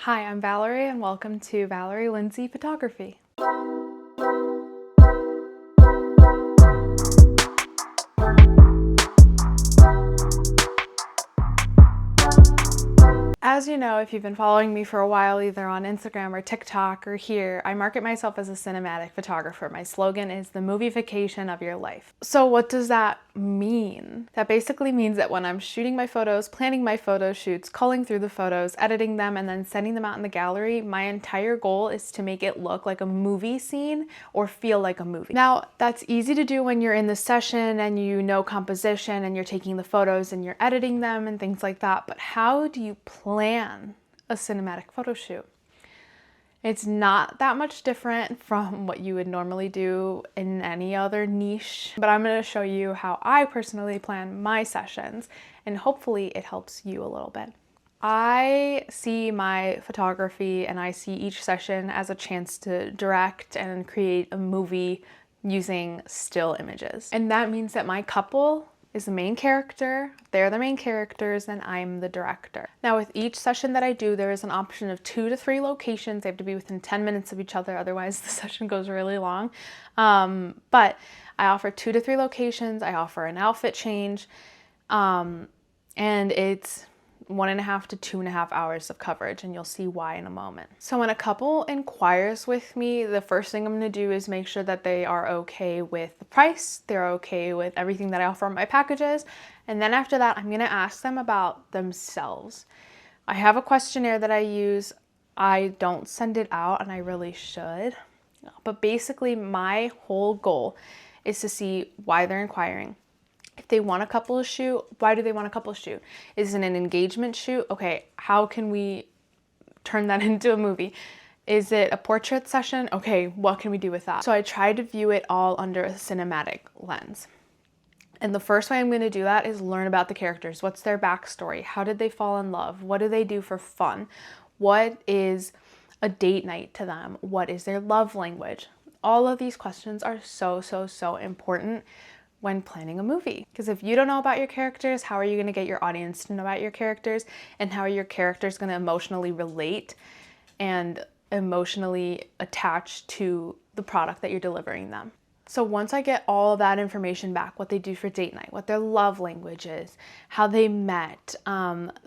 Hi, I'm Valerie and welcome to Valerie Lindsay Photography. As you know, if you've been following me for a while, either on Instagram or TikTok or here, I market myself as a cinematic photographer. My slogan is the movification of your life. So what does that mean? That basically means that when I'm shooting my photos, planning my photo shoots, culling through the photos, editing them, and then sending them out in the gallery, my entire goal is to make it look like a movie scene or feel like a movie. Now, that's easy to do when you're in the session and you know composition and you're taking the photos and you're editing them and things like that, but how do you plan a cinematic photo shoot? It's not that much different from what you would normally do in any other niche, but I'm going to show you how I personally plan my sessions, and hopefully it helps you a little bit. I see my photography and I see each session as a chance to direct and create a movie using still images. And that means that my couple is the main character, they're the main characters, and I'm the director. Now with each session that I do, there is an option of 2 to 3 locations. They have to be within 10 minutes of each other, otherwise the session goes really long. But I offer 2 to 3 locations, I offer an outfit change, and it's 1.5 to 2.5 hours of coverage, and you'll see why in a moment. So when a couple inquires with me, the first thing I'm going to do is make sure that they are okay with the price, they're okay with everything that I offer in my packages, and then after that, I'm going to ask them about themselves. I have a questionnaire that I use. I don't send it out, and I really should, but basically my whole goal is to see why they're inquiring. If they want a couple shoot, why do they want a couple shoot? Is it an engagement shoot? Okay, how can we turn that into a movie? Is it a portrait session? Okay, what can we do with that? So I try to view it all under a cinematic lens. And the first way I'm going to do that is learn about the characters. What's their backstory? How did they fall in love? What do they do for fun? What is a date night to them? What is their love language? All of these questions are so important when planning a movie. Because if you don't know about your characters, how are you going to get your audience to know about your characters? And how are your characters going to emotionally relate and emotionally attach to the product that you're delivering them? So once I get all of that information back, what they do for date night, what their love language is, how they met,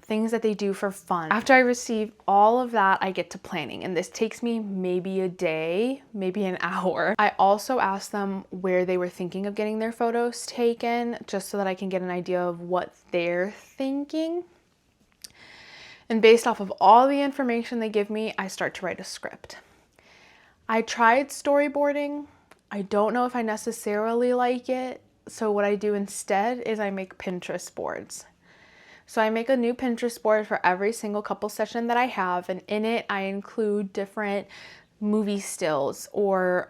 things that they do for fun. After I receive all of that, I get to planning. And this takes me maybe a day, maybe an hour. I also ask them where they were thinking of getting their photos taken, just so that I can get an idea of what they're thinking. And based off of all the information they give me, I start to write a script. I tried storyboarding. I don't know if I necessarily like it, so what I do instead is I make Pinterest boards. So I make a new Pinterest board for every single couple session that I have, and in it I include different movie stills or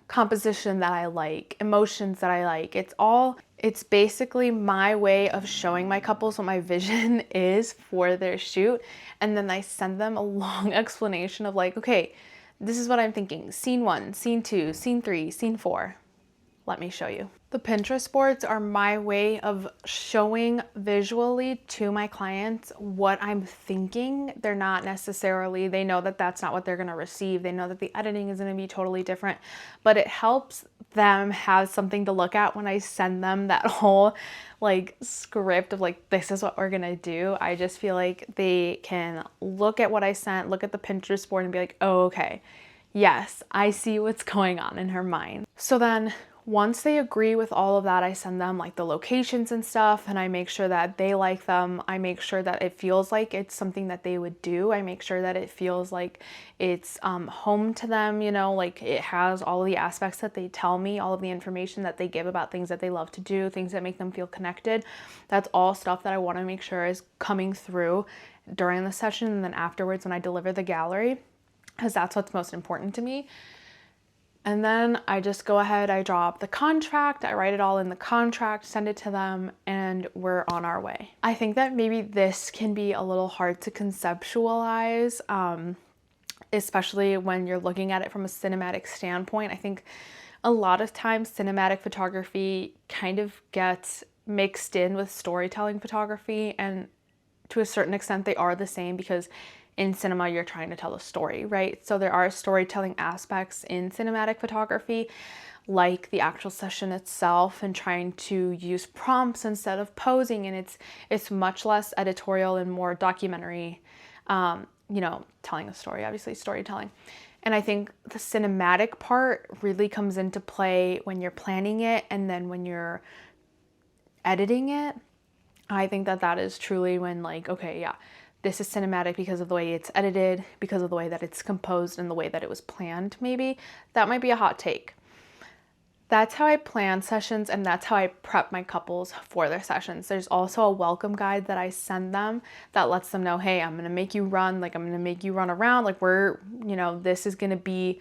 composition that I like, emotions that I like. It's basically my way of showing my couples what my vision is for their shoot, and then I send them a long explanation of like, okay, this is what I'm thinking. Scene 1, scene 2, scene 3, scene 4. Let me show you. The Pinterest boards are my way of showing visually to my clients what I'm thinking. They're not necessarily, they know that that's not what they're going to receive. They know that the editing is going to be totally different, but it helps them have something to look at when I send them that whole like script of like, this is what we're going to do. I just feel like they can look at what I sent, look at the Pinterest board and be like, oh, okay, yes, I see what's going on in her mind. So then once they agree with all of that, I send them like the locations and stuff, and I make sure that they like them. I make sure that it feels like it's something that they would do. I make sure that it feels like it's home to them, you know, like it has all of the aspects that they tell me, all of the information that they give about things that they love to do, things that make them feel connected. That's all stuff that I want to make sure is coming through during the session and then afterwards when I deliver the gallery, because that's what's most important to me. And then I just go ahead, I draw up the contract, I write it all in the contract, send it to them, and we're on our way. I think that maybe this can be a little hard to conceptualize, especially when you're looking at it from a cinematic standpoint. I think a lot of times cinematic photography kind of gets mixed in with storytelling photography, and to a certain extent they are the same because in cinema, you're trying to tell a story, right? So there are storytelling aspects in cinematic photography, like the actual session itself and trying to use prompts instead of posing. And it's much less editorial and more documentary, telling a story, obviously storytelling. And I think the cinematic part really comes into play when you're planning it and then when you're editing it. I think that is truly when, like, okay, yeah, this is cinematic because of the way it's edited, because of the way that it's composed and the way that it was planned, maybe. That might be a hot take. That's how I plan sessions, and that's how I prep my couples for their sessions. There's also a welcome guide that I send them that lets them know, hey, I'm gonna make you run, like I'm gonna make you run around, like this is gonna be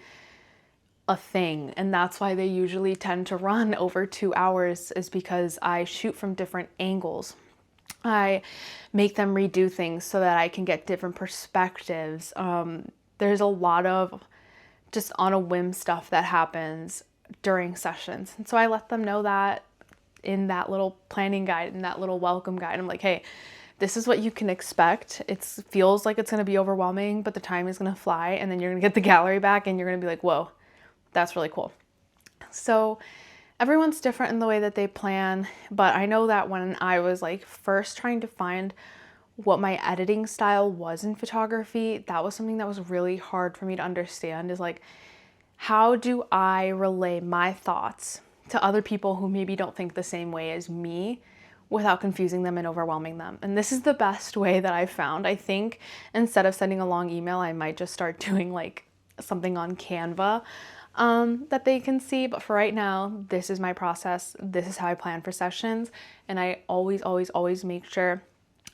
a thing. And that's why they usually tend to run over 2 hours, is because I shoot from different angles. I make them redo things so that I can get different perspectives. There's a lot of just on a whim stuff that happens during sessions. And so I let them know that in that little planning guide, in that little welcome guide. I'm like, hey, this is what you can expect. It feels like it's going to be overwhelming, but the time is going to fly, and then you're going to get the gallery back and you're going to be like, whoa, that's really cool. So everyone's different in the way that they plan, but I know that when I was like first trying to find what my editing style was in photography, that was something that was really hard for me to understand, is like, how do I relay my thoughts to other people who maybe don't think the same way as me without confusing them and overwhelming them? And this is the best way that I've found. I think instead of sending a long email, I might just start doing like something on Canva that they can see. But for right now, this is my process. This is how I plan for sessions. And I always make sure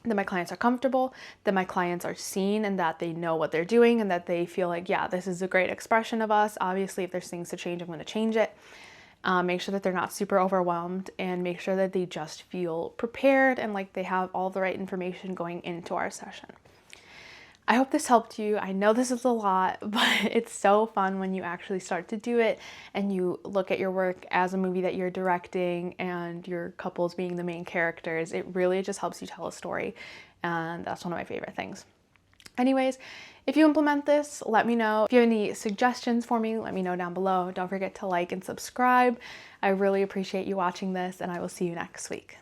that my clients are comfortable, that my clients are seen, and that they know what they're doing, and that they feel like, yeah, this is a great expression of us. Obviously, if there's things to change, I'm going to change it. Make sure that they're not super overwhelmed, and make sure that they just feel prepared and like they have all the right information going into our session. I hope this helped you. I know this is a lot, but it's so fun when you actually start to do it and you look at your work as a movie that you're directing and your couples being the main characters. It really just helps you tell a story, and that's one of my favorite things. Anyways, if you implement this, let me know. If you have any suggestions for me, let me know down below. Don't forget to like and subscribe. I really appreciate you watching this, and I will see you next week.